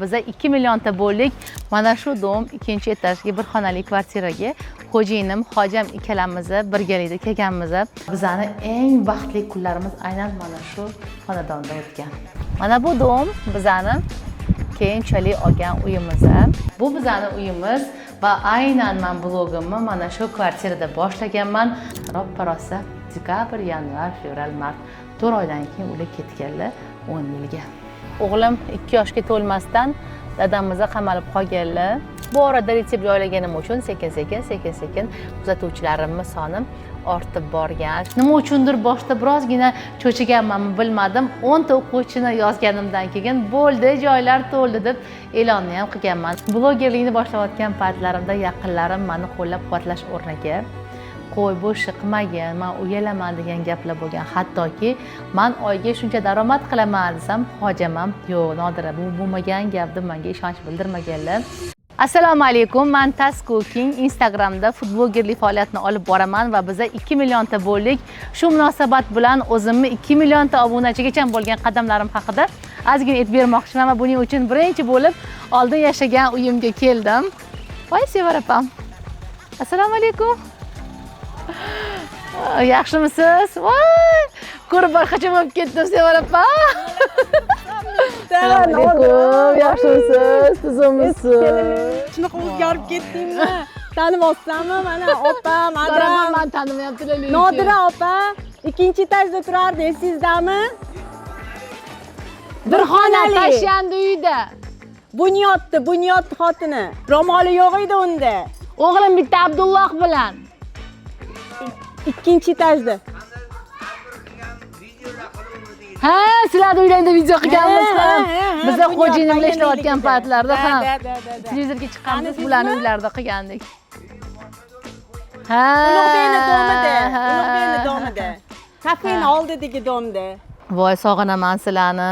Biza 2 millionta bo'ldik. Mana shu dom ikkinchi etajga bir xonali kvartiraga xo'jayinim, hojam ikkalamiz birgalikda kelganmiz. Bizani eng baxtli kunlarimiz aynan mana shu xonadonda o'tgan. Mana bu dom bizani keyinchalik olgan uyimiz. Bu bizani uyimiz va aynan men blogimni mana shu kvartirada boshlaganman. Roppa-rosa dekabr, yanvar, fevral, mart 4 oydan keyin ular ketganlar 10 yilga. O'g'lim 2 yoshga to'lmasdan dadamizga qamalib qolganlar. Bu orada retsept joylaganim uchun sekin-sekin kuzatuvchilarimning soni ortib borgan. Nima uchundir boshda birozgina cho'chiganmanmi bilmadim. 10 ta o'quvchini yozganimdan keyin bo'ldi, joylar to'ldi deb e'lonni ham qilganman. Blogerlikni boshlayotgan paytlarimda yaqinlarim meni qo'llab-quvvatlash o'rniga qo'y bu ish qilmagin, men uyalaman degan gaplar bo'lgan. Hattoki men oyga shuncha daromad qilaman desam, hojamam yo'q, Nodira bu bo'lmagan gap deb menga ishonch bildirmaganlar. Assalomu alaykum, men Tas Cooking Instagramda futbolgerlik faoliyatini olib boraman va biza 2 millionta bo'ldik. Shu munosabat bilan o'zimni 2 millionta obunachigacha bo'lgan qadamlarim haqida ozgina aytib bermoqchiman va buning uchun birinchi bo'lib oldin yashagan uyimga keldim. Voy Sevara opam. Assalomu alaykum. Yaxshimisiz? Voy! Ko'rib boshqacha bo'lib ketdim Sevara opa. Assalomu alaykum. Yaxshimisiz? Tuzimisiz? Shunaqa o'zgarib ketdingmi? Taniyapsanmi? Mana opam, adram. Men tanimayaptilar. Nodira opa, ikkinchi etajda turardi, esizdami? Bir xonali tashyandi uyda. Bunyodni xotini. Ro'moli yo'q edi unda. O'g'lim bitta Abdulloh bilan. Ikkinchi etajda. Ha, sizlar uylarda video qilganmiz ham. Biz xo'jayinim bilan ishlayotgan paytlarda ham televizorga chiqqanmiz, ularning uylarida qilgandik. Ha, Ulug'beyni domida. Kafening oldidagi domda. Voy, sog'inaman sizlarni.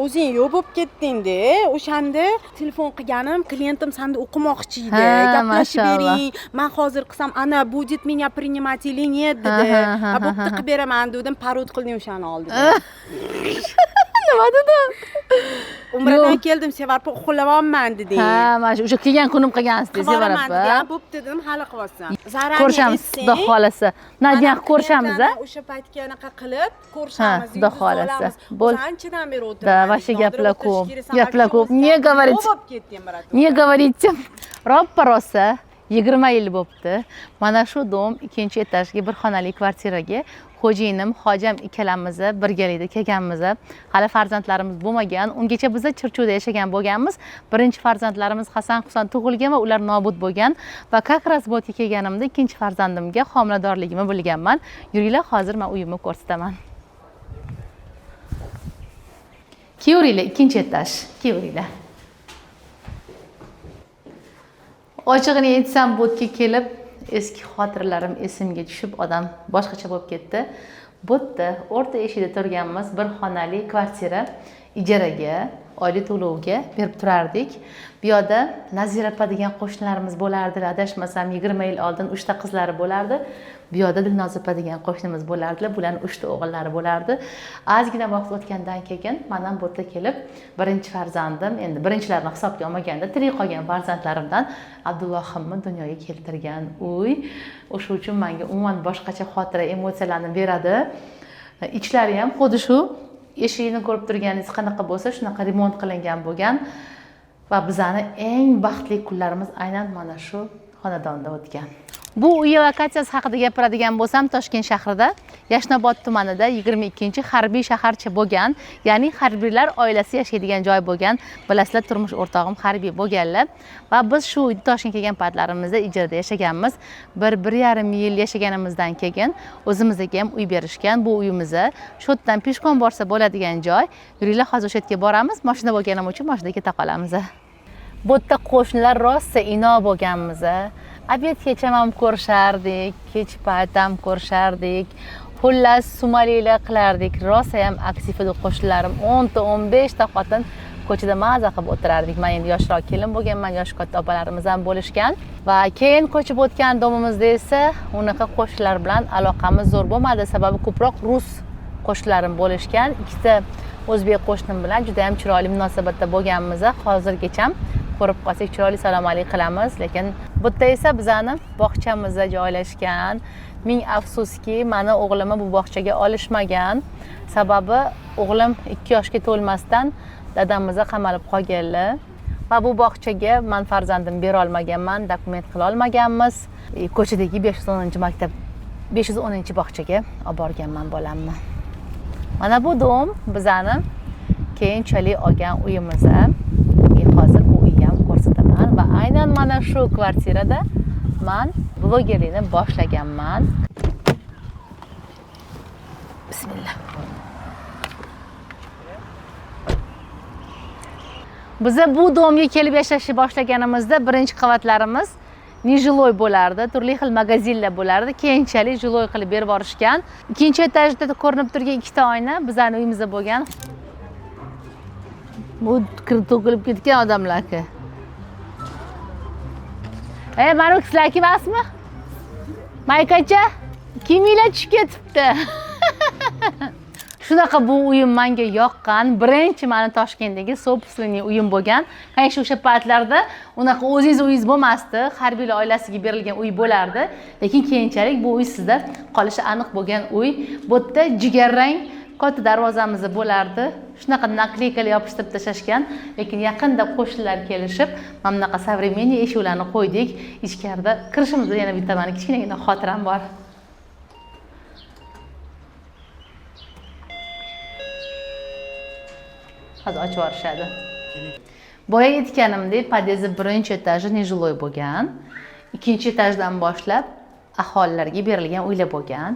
O'zing yo'q bo'lib ketding-da. O'shanda telefon qilganim, klientim senda o'qimoqchi edi. Gaplashib bering. Men hozir qilsam, ana будет меня принимать или нет dedi. Bo'pti qilib beraman dedim, parod qildim o'shani oldida. Nima dedim? Umradan keldim, Sevarpa uxlayapman deding. Ha, mana o'sha kelgan kunim qilgansiz, Sevarpa. Bo'pti dedim, hali qilyapsan. Ko'rishamiz, xudo xolasa. Nadiya ko'rishamiz a? O'sha paytga anaqa qilib ko'rishamiz. Xudo xolasa. Bo'l. Anchadan beri o'tiraman. Da, vashi gaplar ko'p. Gaplar ko'p. Не говорить. Не говорите. Roppa-rosa 20 yil bo'libdi. Mana shu dom ikkinchi etajga bir xonali kvartiraga xo'jayinim, hojam ikkalamiz birgalikda kelganmiz. Hali farzandlarimiz bo'lmagan. Ungacha biz Chirchuvda yashagan bo'lganmiz. Birinchi farzandlarimiz Hasan Husan tug'ilgan va ular nobud bo'lgan va как раз bodga kelganimda ikkinchi farzandimga homiladorligimni bilganman. Yuringlar, hozir men uyimni ko'rsataman. Kelavringlar, ikkinchi etaj. Kelavringlar. Ochig'ini aytsam, bodga kelib eski xotiralarim esimga tushib, odam boshqacha bo'lib ketdi. Bu yerda o'rta eshikda turganmiz bir xonali kvartira ijaraga, oylik to'lovga berib turardik. Bu yerda Nazira opa degan qo'shnilarimiz bo'lardi, adashmasam 20 yil oldin 3 ta qizlari bo'lardi. Bu yerda Dilnoza opa degan qo'shnimiz bo'lardilar, bularning 3 ta o'g'illari bo'lardi. Ozgina vaqt o'tgandan keyin men ham bu yerga kelib, birinchi farzandim, endi birinchilarni hisobga olmaganda tirik qolgan farzandlarimdan Abdullohimni dunyoga keltirgan uy. O'sha uchun menga umuman boshqacha xotira, emotsiyalarni beradi. Ichlari ham xuddi shu eshigini ko'rib turganingiz qanaqa bo'lsa, shunaqa remont qilingan bo'lgan va bizani eng baxtli kunlarimiz aynan mana shu xonadonda o'tgan. Bu uy lokatsiyasi haqida gapiradigan bo'lsam, Toshkent shahrida, Yashnobod tumanida 22-harbiy shaharcha bo'lgan, ya'ni harbiylar oilasi yashaydigan joy bo'lgan. Bilasizlar, turmush o'rtog'im harbiy bo'lganlar va biz shu uyda Toshkentga kelgan paytlarimizda ijarada yashaganmiz. 1,5 yil yashaganimizdan keyin o'zimizga ham uy berishgan. Bu uyimizni shu yerdan peshqon borsa bo'ladigan joy. Yuringlar, hozir o'sha yerga boramiz. Mashina bo'lganim uchun mashinaga keta qolamiz. Bu yerda qo'shnilar rosa ino bo'lganmiz. Obedgacha ham ko'rishardik, kech payt ham ko'rishardik. Xullas, sumalilar qilardik. Rosa ham aktiv edi qo'shnilarim. 10 ta 15 ta xotin ko'chada maza qilib o'tirardik. Men endi yoshroq kelin bo'lganman, yosh katta opalarimiz ham bo'lishgan va keyin ko'chib o'tgan domimizda esa unaqa qo'shnilar bilan aloqamiz zo'r bo'lmadi, sababi ko'proq rus qo'shnilarim bo'lishgan. Ikkita o'zbek qo'shnim bilan juda ham chiroyli munosabatda bo'lganmiz. Hozirgacha ko'rib qolsak chiroyli salom alik qilamiz, lekin bu yerda esa bizani bog'chamizda joylashgan. Ming afsuski, meni o'g'limni bu bog'chaga olishmagan. Sababi o'g'lim 2 yoshga to'lmasdan dadamizga qamalib qolganlar va bu bog'chaga men farzandim bera olmaganman, dokument qila olmaganmiz. Ko'chadagi 510-maktab 510-bog'chaga olib borganman bolamni. Mana bu dom bizani keyinchalik olgan uyimiz. Hozir bu uyni ham ko'rsataman va aynan mana shu kvartirada men blogerlikni boshlaganman. Bismillah. Biz bu domga kelib yashashni boshlaganimizda birinchi qavatlarimiz nejiloy bo'lardi, turli xil magazinlar bo'lardi. Keyinchalik jiloy qilib berib borishgan. Ikkinchi etajda ko'rinib turgan ikkita oyna bizning uyimizda bo'lgan. Bu kirib to'kilib ketgan odamlarga. Mana sizlarki emasmi? Maykacha, kiminglar tushib ketibdi? Shunaqa bu uyim menga yoqqan. Birinchi meni Toshkentdagi sobstvenniy uyim bo'lgan. Qaysi o'sha paytlarda unaqa o'zingiz uyingiz bo'lmasdi, harbiylar oilasiga berilgan uy bo'lardi. Lekin keyinchalik bu uy sizda qolishi aniq bo'lgan uy. Bu yerda jigarrang katta darvozamiz bo'lardi. Shunaqa nakleykalar yopishtirib tashashgan, lekin yaqinda qo'shnilar kelishib, mana bunaqa современный eshiklarni qo'ydik. Ichkarida kirishimizda yana bitta meni kichkinagina xotiram bor. Hozir ochib yuborishadi. Boya aytganimdek, podyezdda birinchi etaji nejiloy bo'lgan. Ikkinchi etajdan boshlab aholilarga berilgan uylar bo'lgan.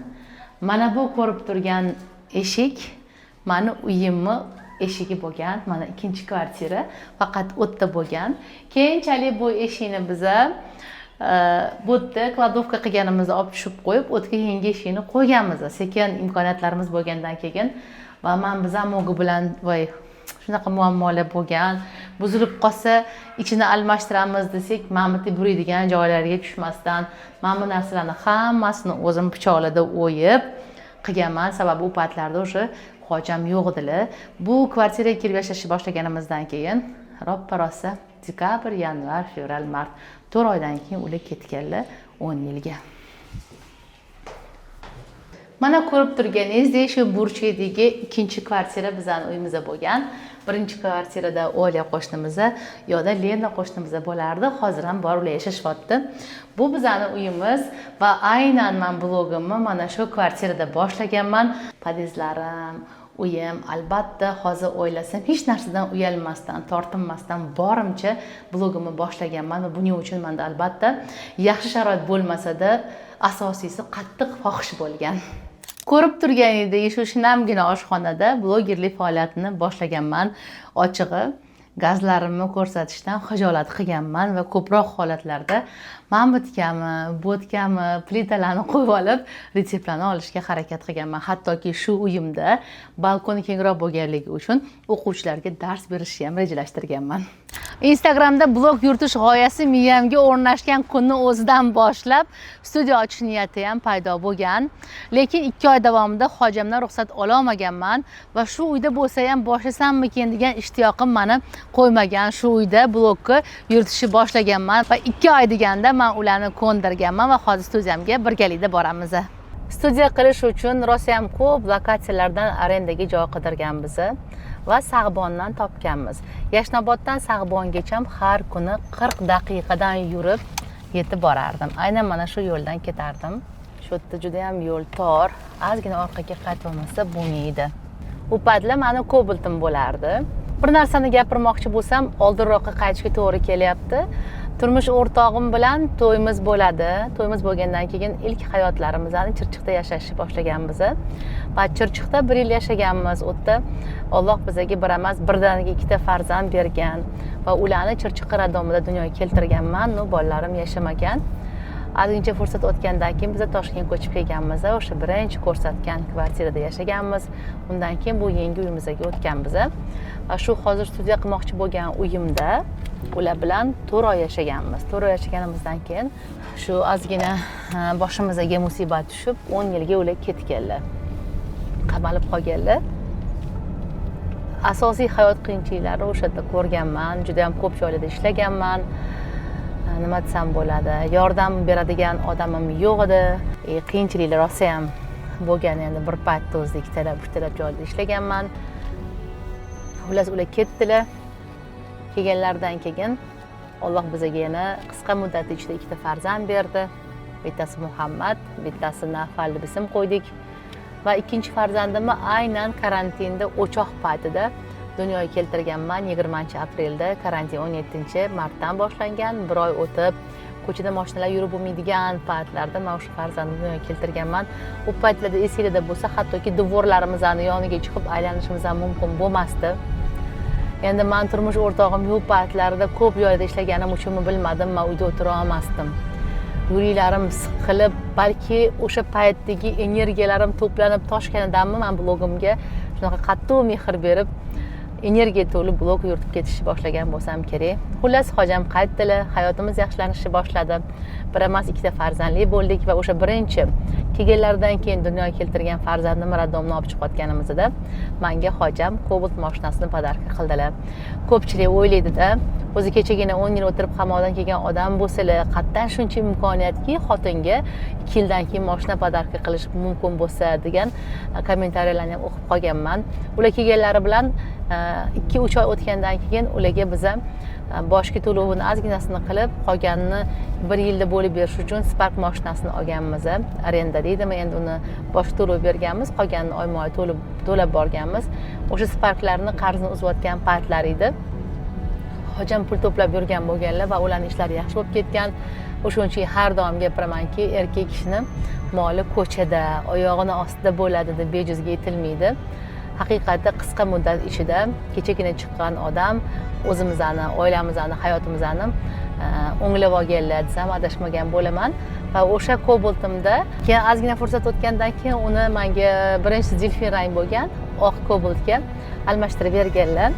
Mana bu ko'rib turgan eshik meni uyimni eshigi bo'lgan. Mana ikkinchi kvartira faqat o'tda bo'lgan. Keyinchalik bu eshikni biza bu yerda kladovka qilganimizda olib tushib qo'yib, o'tga yangi eshikni qo'yganmiz. Sekin imkoniyatlarimiz bo'lgandan keyin va men bizam o'gi bilan voy shunaqa muammolar bo'lgan. Buzilib qolsa, ichini almashtiramiz desak, mamiti buriydigan joylariga tushmasdan, mana bu narsalarni hammasini o'zim pichoqlarda o'yib qilganman. Sababi u paytlarda o'sha hojam yo'q edilar. Bu kvartiraga kirib yashashni boshlaganimizdan keyin roppa-rosa dekabr, yanvar, fevral, mart 4 oydan keyin ular ketganlar 10 yilga. Mana ko'rib turganingizdek, shu burchidagi ikkinchi kvartira bizning uyimizda bo'lgan. Birinchi kvartirada Olya qo'shnimiz yoda Lena qo'shnimiz bo'lardi. Hozir ham bor ular yashashyapti. Bu bizning uyimiz va aynan men blogimni mana shu kvartirada boshlaganman. Podyezdlarim, uyim, albatta hozir o'ylasam hech narsadan uyalmasdan, tortinmasdan borimcha blogimni boshlaganman va buning uchun menda albatta yaxshi sharoit bo'lmasa-da, asosiysi qattiq xohish bo'lgan. Ko'rib turganingdek, shu shinamgina oshxonada blogerlik faoliyatini boshlaganman. Ochig'i, gazlarimni ko'rsatishdan xijolat qilganman va ko'proq holatlarda men bo'tkami, plitalarni qo'yib olib, retseptlarni olishga harakat qilganman. Hattoki shu uyimda balkon kengroq bo'lganligi uchun o'quvchilarga dars berishni ham rejalashtirganman. Instagramda blog yuritish g'oyasi miyamga o'rnashgan kunni o'zidan boshlab studiya ochish niyati ham paydo bo'lgan. Lekin 2 oy davomida hojamdan ruxsat ola olmaganman va shu uyda bo'lsa ham boshlasammikin degan ishtiyoqim meni qo'ymagan. Shu uyda blogni yuritishni boshlaganman va 2 oy deganda men ularni ko'ndirganman va hozir studiyamga birgalikda boramiz. Studiya qilish uchun rosa ham ko'p lokatsiyalardan arendaga joy qidirganmiz va Sag'bondan topganmiz. Yashnoboddan Sag'bongacha har kuni 40 daqiqadan yurib yetib borardim. Aynan mana shu yo'ldan ketardim. Shu yerda juda ham yo'l tor, ozgina orqaga qaytolmasa bo'lmaydi. Bu paytlar meni ko'biltim bo'lardi. Bir narsani gapirmoqchi bo'lsam, oldinroqqa qaytishga to'g'ri kelyapti. Turmush o'rtog'im bilan to'yimiz bo'ladi. To'yimiz bo'lgandan keyin ilk hayotlarimizni Chirchiqda yashashni boshlaganmiz. Va Chirchiqda 1 yil yashaganmiz. O'tda Alloh bizga bir emas, birdaniga 2 ta farzand bergan va ularni Chirchiq radomida dunyoga keltirganman. Bolalarim yashamagan. Ozgincha fursat o'tgandan keyin biz Toshkentga ko'chib kelganmiz. O'sha birinchi ko'rsatgan kvartirada yashaganmiz. Undan keyin bu yangi uyimizga o'tganmiz. Va shu hozir studiya qilmoqchi bo'lgan uyimda ular bilan 4 oy yashaganmiz. 4 oy yashaganimizdan keyin shu ozgina boshimizga musibat tushib 10 yilga ular ketganlar. Qamalib qolganlar. asosiy hayot qiyinchiliklari o'sha yerda ko'rganman, juda ham ko'p joylarda ishlaganman. Nima desam bo'ladi, yordam beradigan odamim yo'q edi. Qiyinchiliklar rosa ham bo'lgan, endi bir paytda o'zida ikkitalab, uchtalab joyda ishlaganman. Xullas ular ketdilar. Kelganlaridan keyin Alloh bizga yana qisqa muddat ichida ikkita farzand berdi. Bittasi Muhammad, bittasi Nafal deb ism qo'ydik. Va ikkinchi farzandimni aynan karantinda o'choq paytida dunyoga keltirganman. 20-aprelda, karantin 17-martdan boshlangan. Bir oy o'tib, ko'chada mashinalar yurib bo'lmaydigan paytlarda men o'sha farzandimni dunyoga keltirganman. U paytlarda esingizda bo'lsa, hattoki devorlarimizni yoniga chiqib aylanishimiz ham mumkin bo'lmasdi. Endi men turmush o'rtog'im yo'q paytlarida ko'p joyda ishlaganim uchunmi bilmadim, men uyda o'tira olmasdim. Yuriklarim siqilib, balki o'sha paytdagi energiyalarim to'planib toshganidanmi men blogimga shunaqa qattiq mehr berib, energiya to'lib blog yuritib ketishni boshlagan bo'lsam kerak. Xullas, hojam qaytdilar, hayotimiz yaxshilanishni boshladi. Bir emas, ikkita farzandli bo'ldik va o'sha birinchi kelganlaridan keyin dunyoga keltirgan farzandimni raddomni olib chiqayotganimizda menga hojam Cobalt mashinasini podarka qildilar. Ko'pchilik o'ylaydi-da, o'zi kechagina 10 yil o'tirib qamoqdan kelgan odam bo'lsalar, qatdan shuncha imkoniyatki xotinga 2 yildan keyin mashina podarka qilish mumkin bo'lsa degan kommentariyalarni ham o'qib qolganman. Ular kelganlari bilan 2-3 oy o'tgandan keyin ularga biza boshqa to'lovini ozginasini qilib, qolganini 1 yilda bo'lib berish uchun Spark mashinasini olganmiz. Arenda deydimi, endi uni boshqa to'lov berganmiz, qolganini oyma-oy to'lab borganmiz. O'sha Sparklarni qarzni uzayotgan paytlar edi. Hojam pul to'plab yurgan bo'lganlar va ularning ishlari yaxshi bo'lib ketgan. O'shuning uchun har doim gapiramanki, erkak kishini moli ko'chada, oyog'ini ostida bo'ladi deb bejizga aytilmaydi. Haqiqatda qisqa muddat ichida kechagina chiqqan odam o'zimizni, oilamizni, hayotimizni o'nglab olganlar desam adashmagan bo'laman. Va o'sha Cobaltimda keyin ozgina fursat o'tgandan keyin uni menga birinchi delfin rang bo'lgan oq Cobaltga almashtirib berganlar.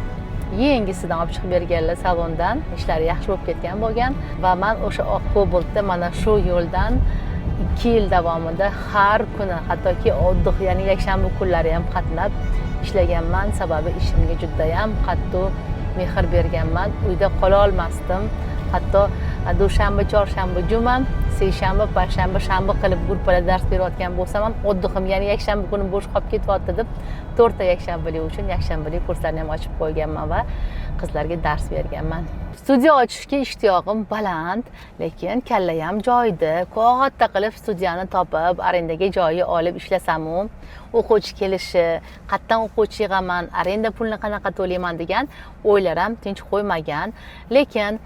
Yengisidan olib chiqib berganlar salondan, ishlari yaxshi bo'lib ketgan bo'lgan va men o'sha oq Cobaltda mana shu yo'ldan 2 yil davomida har kuni, hattoki oddix, ya'ni yakshanba kunlari ham qatnab ishlaganman. Sababi ishimga juda ham qattiq mehr berganman. Uyda qola olmasdim. Hatto dushanba, chorshanba, juma, seshanba, payshanba, shanba qilib gruppalarda dars berayotgan bo'lsam ham oddixim, ya'ni yakshanba kuni bo'sh qolib ketyapti deb 4 ta yakshanbalik uchun yakshanbalik kurslarni ham ochib qo'yganman va qizlarga dars berganman. Studiya ochishga ishtiyoqim baland, lekin kalla ham joyida. Qo'g'atda qilib studiyani topib, arendaga joyi olib ishlasam-u, o'quvchi kelishi, qatdan o'quvchi yig'aman, arenda pulni qanaqa to'layman degan o'ylar ham tinch qo'ymagan. Lekin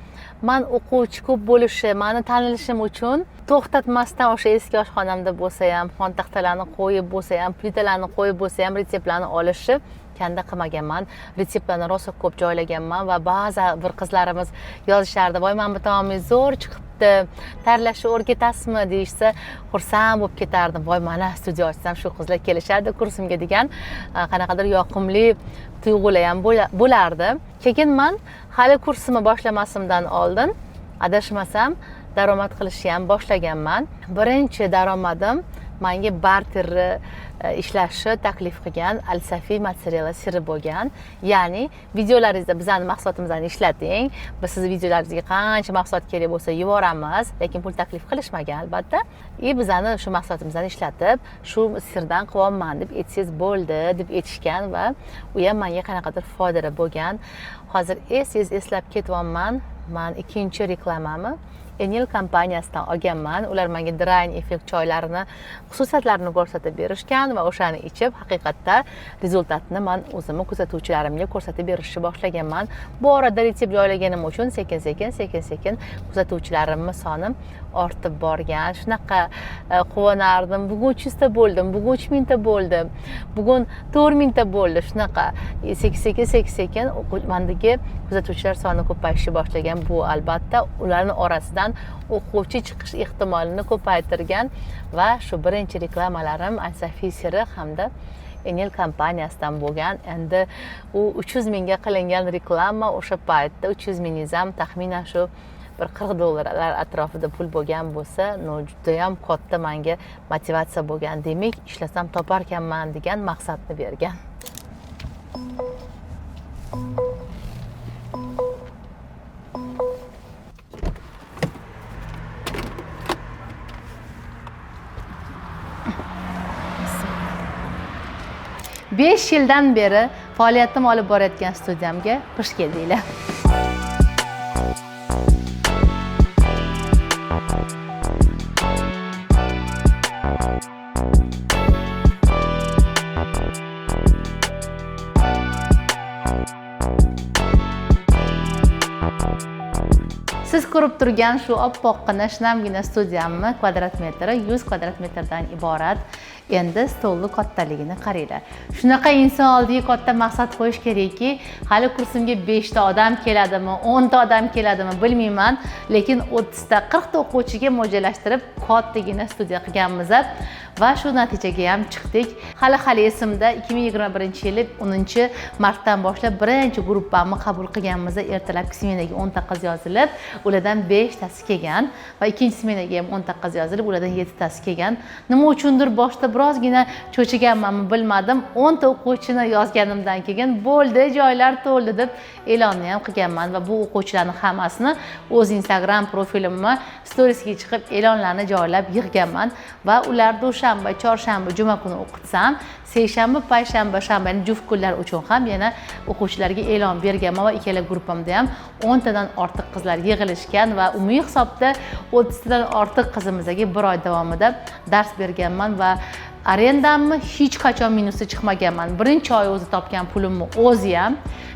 men o'quvchi ko'p bo'lishi, meni tanilishim uchun to'xtatmasdan o'sha eski oshxonamda bo'lsa ham, xon taxtalarni qo'yib bo'lsa ham, plitalarni qo'yib bo'lsa ham retseptlarni olishi kanda qilmaganman. Retseptlarni rosa ko'p joylaganman va ba'zi bir qizlarimiz yozishardi, "Voy, men bu taomingiz zo'r chiqibdi, tayyorlashni o'rgatasizmi?" deyishsa, xursand bo'lib ketardim. "Voy, mana studiya ochsam shu qizlar kelishadi kursimga" degan qanaqadir yoqimli tuyg'ular ham bo'lardi. Keyin men hali kursimni boshlamasimdan oldin adashmasam daromad qilishni ham boshlaganman. Birinchi daromadim menga barterni ishlashni taklif qilgan Al-Safi materiallar siri bo'lgan. Ya'ni videolaringizda bizning mahsulotimizni ishlating, biz siz videolaringizga qancha mahsulot kerak bo'lsa yuboramiz, lekin pul taklif qilishmagan albatta. Bizani shu mahsulotimizni ishlatib, shu sirdan qilyapman deb aytsangiz bo'ldi deb aytishgan va u ham menga qanaqadir foydali bo'lgan. Hozir eslab ketyapman. Men ikkinchi reklamamni Enel kompaniyasidan olganman. Ular menga Drain effekt choylarini xususiyatlarini ko'rsatib berishgan va o'shani ichib haqiqatda rezultatni men o'zimni kuzatuvchilarimga ko'rsatib berishni boshlaganman. Bu orada retsept joylaganim uchun sekin-sekin kuzatuvchilarimning soni ortib borgan. Shunaqa quvonardim. Bugun 300 ta bo'ldim, bugun 3000 ta bo'ldim, bugun 4000 ta bo'ldi. Shunaqa sekin mendagi kuzatuvchilar soni ko'payishni boshlagan. Bu albatta ularning orasidan o'quvchi chiqish ehtimolini ko'paytirgan va shu birinchi reklamalarim Al-Safi siri hamda Enel kompaniyasidan bo'lgan. Endi u 300 mingga qilingan reklama o'sha paytda 300 mingiz ham taxminan shu bir $40 atrofida pul bo'lgan bo'lsa, juda ham katta menga motivatsiya bo'lgan. Demak, ishlasam toparkanman degan maqsadni bergan. 5 yildan beri faoliyatimni olib borayotgan studiyamga xush keldinglar. Siz ko'rib turgan shu oppoqqina shinamgina studiyamni kvadrat metri 100 kvadrat metrdan iborat. Endi stolni kattaligini qaranglar. Shunaqa inson oldiga katta maqsad qo'yish kerakki, hali kursimga 5 ta odam keladimi, 10 ta odam keladimi bilmayman, lekin 30 ta, 40 ta o'quvchiga mo'ljallashtirib kattagina studiya qilganmiz va shu natijaga ham chiqdik. Hali esimda 2021-yili 10-martdan boshlab birinchi gruppamni qabul qilganmiz. Ertalabki smenaga 10 ta qiz yozilib, ulardan 5 tasi kelgan va ikkinchi smenaga ham 10 ta qiz yozilib, ulardan 7 tasi kelgan. Nima uchundir boshda birozgina cho'chiganmanmi bilmadim. 10 ta o'quvchini yozganimdan keyin bo'ldi, joylar to'ldi deb e'lonni ham qilganman va bu o'quvchilarning hammasini o'z Instagram profilimga storiesga chiqib e'lonlarni joylab yig'ganman va ular dushanba, chorshanba, juma kuni o'qitsam, seshanba, payshanba, shanba juft kunlar uchun ham yana o'quvchilarga e'lon berganman va ikkala gruppamda ham 10 tadan ortiq qizlar yig'ilishgan va umumiy hisobda 30 tadan ortiq qizimizga bir oy davomida dars berganman va arendamni hech qachon minusda chiqmaganman. Birinchi oy o'zi topgan pulimni o'zi ham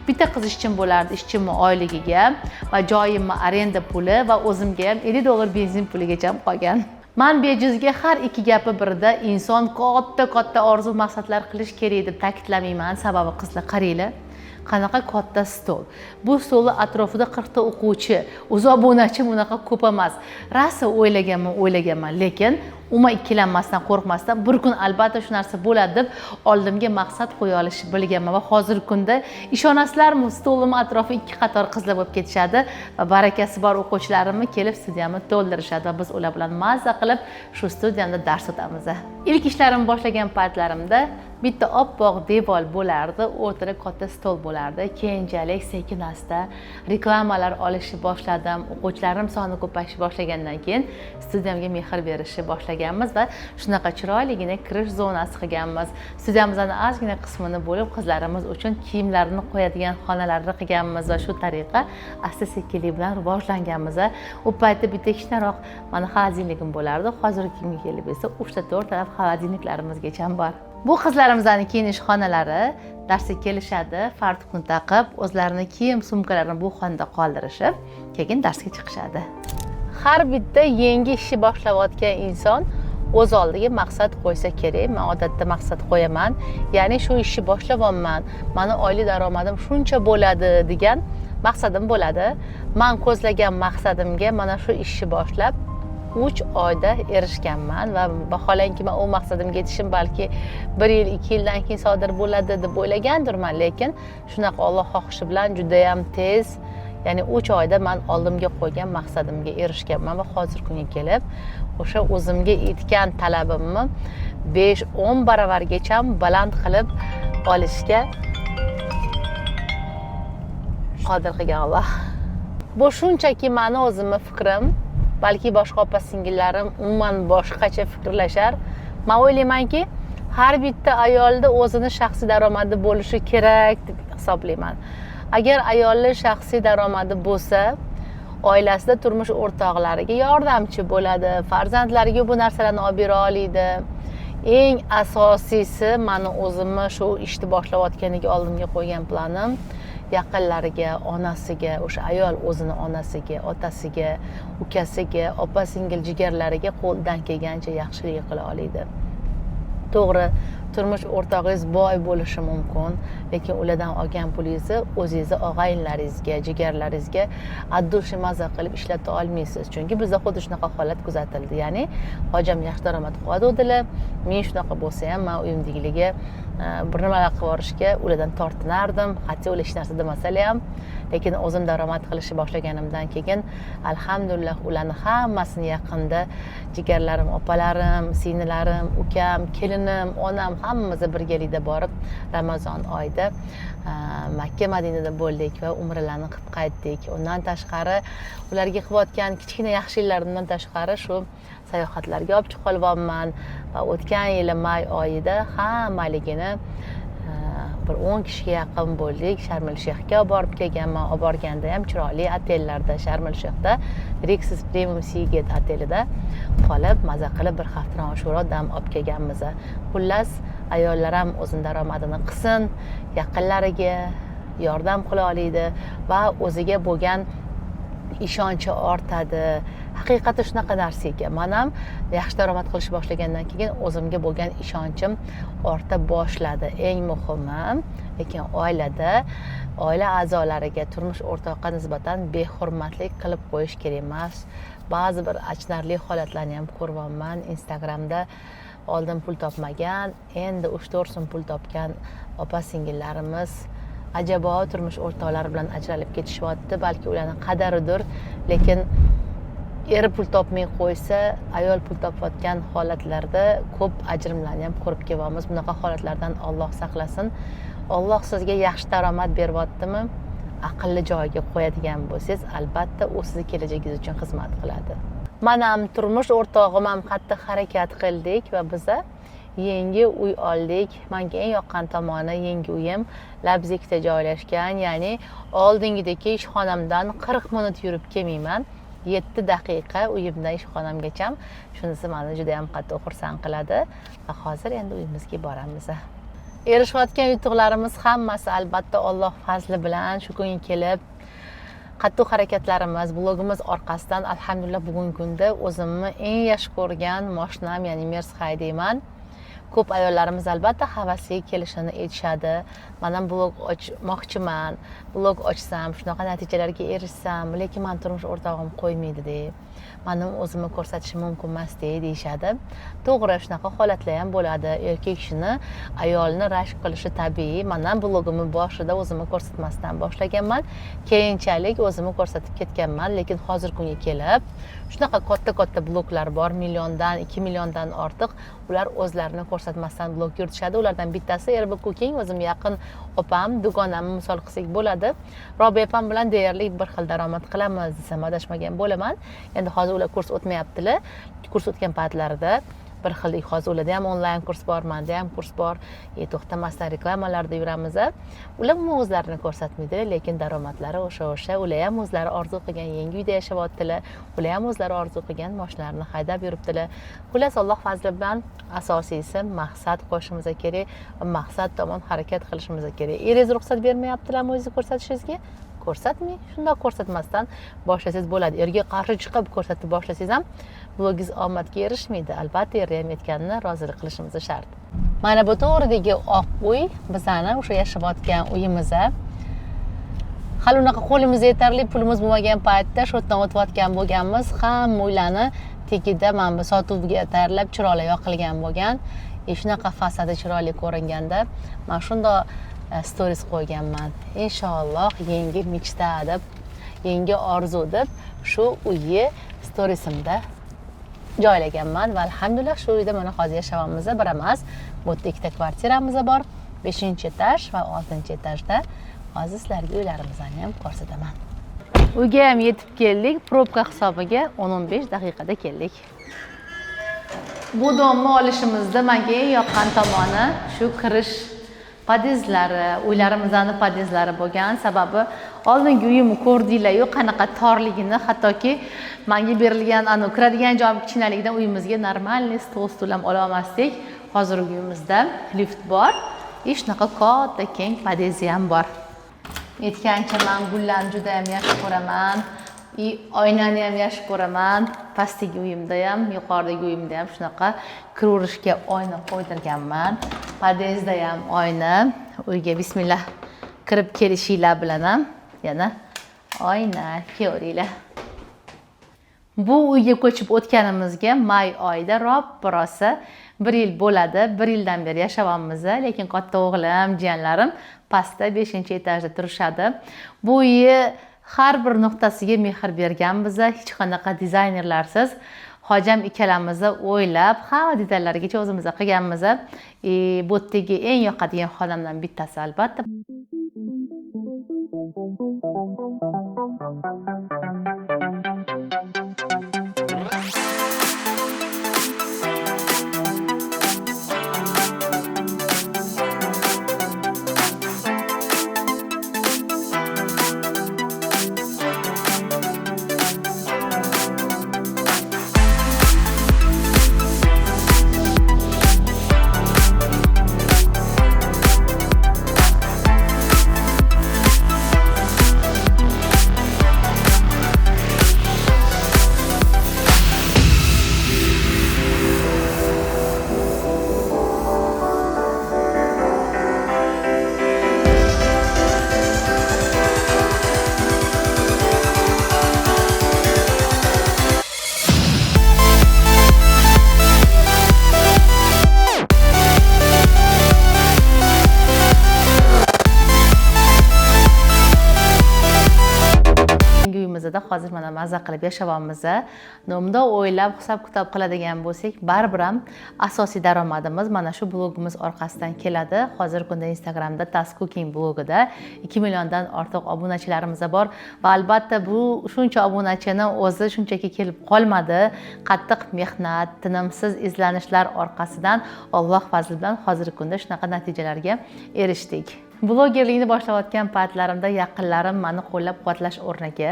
bitta qiz ishchim bo'lardi, ishchimni oyligiga va joyimni arenda puli va o'zimga ham $50 benzin puligacha qolgan. Men bejizga har ikki gapi birida inson katta orzu maqsadlar qilish kerak deb ta'kidlamayman, sababi qizlar qaranglar. Qanaqa katta stol. Bu stolni atrofida 40 ta o'quvchi, o'zi obunachi bunaqa ko'p emas. Rasa o'ylaganman, lekin umuman ikkilanmasdan, qo'rqmasdan bir kun albatta shu narsa bo'ladi deb oldimga maqsad qo'ya olishni bilganman va hozirgi kunda ishonasizlarmi, stolim atrofi 2 qator qizlar bo'lib ketishadi va barakasi bor o'quvchilarimni kelib studiyamni to'ldirishadi va biz ular bilan mazza qilib shu studiyamda dars o'tamiz. Ilk ishlarimni boshlagan paytlarimda bitta oppoq devor bo'lardi, o'rtada katta stol bo'lardi. Keyinchalik sekin-asta reklamalar olishni boshladim. O'quvchilarim soni ko'payishni boshlagandan keyin studiyamga mehr berishni boshlaganmiz va shunaqa chiroyligina kirish zonasi qilganmiz. Studiyamizning ozgina qismini bo'lib qizlarimiz uchun kiyimlarini qo'yadigan xonalarni qilganmiz va shu tariqa asta-sekinlik bilan rivojlanganmiz. U paytda bitta kichkinaroq mana xolodilnigim bo'lardi. Hozirgi kunga kelib esa 3 ta 4 taraf xolodilniklarimizgacha bor. Bu qizlarimizning kiyinish xonalari, darsga kelishadi, fartuqni taqib, o'zlarini kiyim sumkalarini bu xonada qoldirishib, keyin darsga chiqishadi. Har bitta yangi ishni boshlayotgan inson o'z oldiga maqsad qo'ysa kerak. Men odatda maqsad qo'yaman, ya'ni shu ishni boshlab-olman, meni oylik daromadim shuncha bo'ladi degan maqsadim bo'ladi. Men ko'zlagan maqsadimga mana shu ishni boshlab 3 oyda erishganman va vaholanki men u maqsadimga yetishim balki 1 yil, 2 yildan keyin sodir bo'ladi deb o'ylagandirman, lekin shunaqa Alloh xohishi bilan juda ham tez, ya'ni 3 oyda men oldimga qo'ygan maqsadimga erishganman va hozir kunga kelib o'sha o'zimga aytgan talabimni 5-10 baravargacha baland qilib olishga qodir qilgan Alloh. Bu shunchaki meni o'zimning fikrim. Balki boshqa opa-singillarim umuman boshqacha fikrlashar. Men o'ylaymanki, har bitta ayolda o'zini shaxsiy daromadi bo'lishi kerak deb hisoblayman. Agar ayollar shaxsiy daromadi bo'lsa, oilasida turmush o'rtoqlariga yordamchi bo'ladi, farzandlariga bu narsalarni olib bera oladi. Eng asosiysi meni o'zimni shu ishni boshlayotganiga oldimga qo'ygan planim yaqinlariga, onasiga, o'sha ayol o'zini onasiga, otasiga, ukasiga, opa-singil jigarlariga qo'ldan kelgancha yaxshilik qila oladi. To'g'ri, turmush o'rtog'ingiz boy bo'lishi mumkin, lekin ulardan olgan pulingizni o'zingizni og'aynilaringizga, jigarlaringizga addushi maza qilib ishlata olmaysiz. Chunki bizda xuddi shunaqa holat kuzatildi. Ya'ni hojam yaxshi daromad qiladilar, men shunaqa bo'lsa ham men uyimdagilarga bir nimalar qilib yuborishga ulardan tortinardim, hatto ular hech narsa demasalar ham. Lekin o'zim daromad qilishni boshlaganimdan keyin alhamdulillah ularni hammasini yaqinda jigarlarim, opalarim, singllarim, ukam, kelinim, onam hammamiz birgalikda borib Ramazon oyida Makka Madinada bo'ldik va umralarni qilib qaytdik. Undan tashqari ularga qilayotgan kichkina yaxshiliklarimdan tashqari shu sayohatlarga olib chiqib qolyapman va o'tgan yili may oyida hammaligini bir 10 kishiga yaqin bo'ldik. Sharm el Shayxga olib borib kelganman. Olib borganda ham chiroyli otellarda, Sharm el Shayxda Rixis Premium Seagate otelida qolib, maza qilib bir haftadan oshiqroq dam olib kelganmiz. Xullas, ayollar ham o'zini daromadini qilsin, yaqinlariga yordam qila oladi va o'ziga bo'lgan ishonchi ortadi. Haqiqatda shunaqa narsa ekan. Men ham yaxshi daromad qilishni boshlagandan keyin o'zimga bo'lgan ishonchim orta boshladi. Eng muhimi, lekin oila a'zolariga, turmush o'rtoqqa nisbatan behurmatlik qilib qo'yish kerak emas. Ba'zi bir achinarli holatlarni ham ko'ryapman. Instagramda oldin pul topmagan, endi 3-4 so'm pul topgan opa-singillarimiz ajabo turmush o'rtoqlari bilan ajralib ketishyapti. Balki ularning qadaridir, lekin eri pul topmay qo'ysa, ayol pul topayotgan holatlarda ko'p ajrimlarni ham ko'rib kelyapmiz. Bunaqa holatlardan Alloh saqlasin. Alloh sizga yaxshi daromad beryaptimi? Aqlli joyiga qo'yadigan bo'lsangiz, albatta u sizning kelajagingiz uchun xizmat qiladi. Men ham turmush o'rtog'im ham qattiq harakat qildik va biz yangi uy oldik. Menga eng yoqqan tomoni yangi uyim Labzikda joylashgan, ya'ni oldingidagi ishxonamdan 40 minut yurib kelmayman. 7 daqiqa uyimdan ishxonamgacha. Shunisi meni juda ham qattiq xursand qiladi va hozir endi uyimizga boramiz. Erishayotgan yutuqlarimiz hammasi albatta Alloh fazli bilan shu kunga kelib qattiq harakatlarimiz, blogimiz orqasidan alhamdulillah bugungi kunda o'zimni eng yaxshi ko'rgan mashinam, ya'ni Mercedes haydayman. Ko'p ayollarimiz albatta havasiga kelishini aytishadi. Men ham blog ochmoqchiman. Blog ochsam, shunaqa natijalarga erishsam, lekin men turmush o'rtog'im qo'ymaydi deb. Mening o'zimni ko'rsatishim mumkin emas deyishadi. To'g'ri, shunaqa holatlar ham bo'ladi. Erkak kishini ayolni rashk qilishi tabiiy. Men ham blogimni boshida o'zimni ko'rsatmasdan boshlaganman. Keyinchalik o'zimni ko'rsatib ketganman, lekin hozir kunga kelib shunaqa katta bloglar bor, milliondan, 2 milliondan ortiq. Ular o'zlarini ko'rsatmasdan blog yuritishadi. Ulardan bittasi Erbek Cooking, o'zim yaqin opam, dugonamni misol qilsak bo'ladi. Robiya opam bilan deyarli bir xil daromad qilamiz desam adashmagan bo'laman. Endi hozir ular kurs o'tmayaptilar. Kurs o'tgan paytlarida bir xillik, hozir ularda ham onlayn kurs bor, menda ham kurs bor. To'xtamasdan reklamalarda yuramiz. Ular o'zlarini ko'rsatmaydi, lekin daromadlari o'sha. Ular ham o'zlari orzu qilgan yangi uyda yashayaptilar. Ular ham o'zlari orzu qilgan mashinalarni haydab yuribdilar. Xullas, Alloh fazli bilan asosiysi maqsad qo'yishimiz kerak va maqsad tomon harakat qilishimiz kerak. Eringiz ruxsat bermayaptilarmi o'zingizni ko'rsatishingizga? Ko'rsatmang. Shundoq ko'rsatmasdan boshlasangiz bo'ladi. Erga qarshi chiqib ko'rsatib boshlasangiz ham blogingiz omadga erishmaydi. Albatta er ham aytganini rozilik qilishimiz shart. Mana bu to'g'ridagi oq uy bizani o'sha yashayotgan uyimiz. Hali unaqa qo'limizda yetarli pulimiz bo'lmagan paytda shu yerdan o'tayotgan bo'lganmiz. Hamma uylarni tekida mana bu sotuvga tayyorlab chiroyli qilgan bo'lgan. Shunaqa fasadi chiroyli ko'ringanda men shundoq stories qo'yganman. Inshaalloh yangi michta deb, yangi orzu deb shu uyni storiesimda joylaganman va alhamdulillah shu uyda mana hozir yashayapmiz. Bir emas, bu yerda ikkita kvartiramiz bor. 5-etaj va 6-etajda. Hozir sizlarga uylarimizni ham ko'rsataman. Uyga ham yetib keldik. Probka hisobiga 10-15 daqiqada keldik. Bu domni olishimizda menga eng yoqqan tomoni shu kirish podezlari, uylarimizning podezlari bo'lgan. Sababi oldingi uyimni ko'rdinglar-yu, qanaqa torligini, hattoki menga berilgan kiradigan joy kichkinalikdan uyimizga normalniy stol ham ola olmasdik. Hozir uyimizda lift bor. Shunaqa katta keng podezi ham bor. Aytgancha men gullarni juda ham yaxshi ko'raman. Oynani ham yaxshi ko'raman. Pastdagi uyimda ham, yuqoridagi uyimda ham shunaqa kiraverishga oyna qo'ydirganman. Podezda ham oyna. Uyga bismillah kirib kelishinglar bilan ham yana oyna ko'ringlar. Bu uyga ko'chib o'tganimizga may oyida rosa 1 yil bo'ladi. 1 yildan beri yashayapmiz, lekin katta o'g'lim, jiyanlarim pastda 5-etajda turishadi. Bu uyni har bir nuqtasiga mehr berganmiz, hech qanaqa dizaynerlarsiz. Hojam ikkalamiz o'ylab, hamma detallarigacha o'zimiz qilganmiz. Bu yerdagi eng yoqadigan xonamdan bittasi albatta. asosida hozir mana mazza qilib yashayapmiz. Nomda o'ylab hisob-kitob qiladigan bo'lsak, baribir ham asosiy daromadimiz mana shu blogimiz orqasidan keladi. Hozirgi kunda Instagramda Task Cooking blogida 2 milliondan ortiq obunachilarimiz bor va albatta bu shuncha obunachini o'zi shunchaki kelib qolmadi. Qattiq mehnat, tinimsiz izlanishlar orqasidan Alloh fazli bilan hozirgi kunda shunaqa natijalarga erishdik. Blogerlikni boshlayotgan paytlarimda yaqinlarim meni qo'llab-quvvatlash o'rniga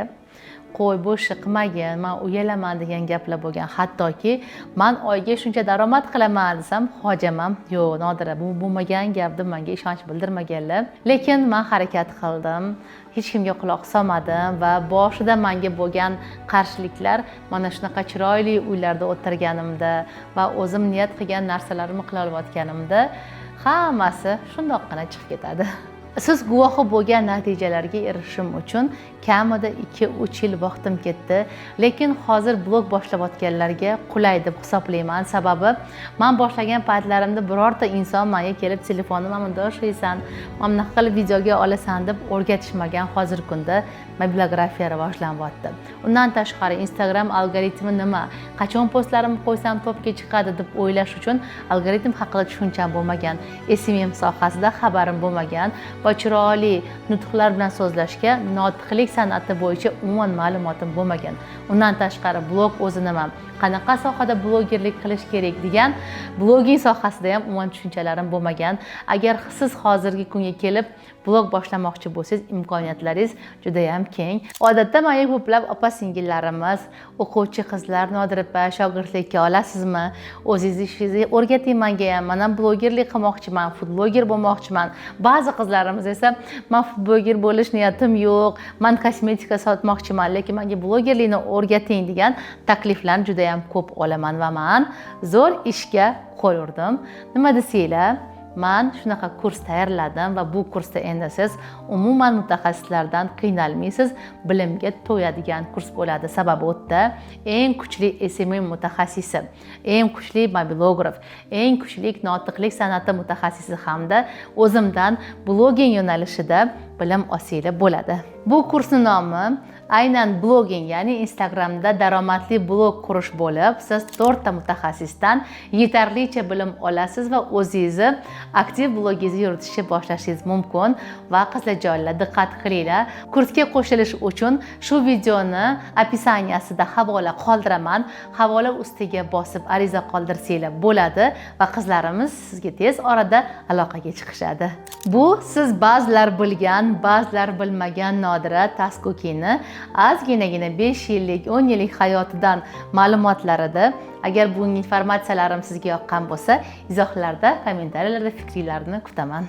qo'y bu ishni qilmagin, men uyalaman degan gaplar bo'lgan. Hattoki men oyga shuncha daromad qilaman desam, hojamam yo'q, Nodira, bu bo'lmagan gap deb menga ishonch bildirmaganlar. Lekin men harakat qildim. Hech kimga quloq solmadim va boshida menga bo'lgan qarshiliklar mana shunaqa chiroyli uylarda o'tirganimda va o'zim niyat qilgan narsalarimni qila olayotganimda hammasi shundoqqina chiqib ketadi. Siz guvohi bo'lgan natijalarga erishishim uchun kamida 2-3 yil vaqtim ketdi, lekin hozir blog boshlayotganlarga qulay deb hisoblayman. Sababi men boshlagan paytlarimda birorta inson menga kelib telefonni mana bunday ishlaysan, mana bunaqa qilib videoga olasan deb o'rgatishmagan. Hozirgi kunda biografiya rivojlanyapti. Undan tashqari Instagram algoritmi nima, qachon postlarimni qo'ysam topga chiqadi deb o'ylash uchun algoritm haqida tushuncham bo'lmagan, SMM sohasida xabarim bo'lmagan va chiroyli nutqlar bilan so'zlashga, notiqlik san'ati bo'yicha umuman ma'lumotim bo'lmagan. Undan tashqari blog o'zi nima, qanaqa sohada blogerlik qilish kerak degan blogging sohasida ham umuman tushunchalarim bo'lmagan. Agar siz hozirgi kunga kelib blog boshlamoqchi bo'lsangiz, imkoniyatlaringiz juda ham keng. Odatda menga ko'plab opa-singillarimiz, o'quvchi qizlar, Nodira opa, shogirdlikka olasizmi? O'zingiz ishingizni o'rgating menga ham. Men ham blogerlik qilmoqchiman, food bloger bo'lmoqchiman. Ba'zi qizlarimiz esa men food bloger bo'lish niyatim yo'q, men kosmetika sotmoqchiman, lekin menga blogerlikni o'rgating degan takliflarni juda ham ko'p olaman va men zo'r ishga qo'l urdim. Nima desanglar, men shunaqa kurs tayyorladim va bu kursda endi siz umuman mutaxassislardan qiynalmaysiz, bilimga to'yadigan kurs bo'ladi. Sababi o'tda eng kuchli SMM mutaxassisi, eng kuchli mobilograf, eng kuchli notiqlik san'ati mutaxassisi hamda o'zimdan blogging yo'nalishida bilim olsanglar bo'ladi. Bu kursning nomi aynan blogging, ya'ni Instagramda daromadli blog qurish bo'lib, siz 4 ta mutaxassisdan yetarlicha bilim olasiz va o'zingizni aktiv blogingizni yuritishni boshlashingiz mumkin. Va qizlarjonlar, diqqat qilinglar. Kursga qo'shilish uchun shu videoni opisaniyasida havola qoldiraman. Havola ustiga bosib ariza qoldirsanglar bo'ladi va qizlarimiz sizga tez orada aloqaga chiqishadi. Bu siz ba'zilar bilgan, ba'zilar bilmagan Nodira Task Cookingni ozginagina 5 yillik, 10 yillik hayotidan ma'lumotlarida. Agar bu informatsiyalarim sizga yoqqan bo'lsa, izohlarda, kommentariyalarda fikringizni kutaman.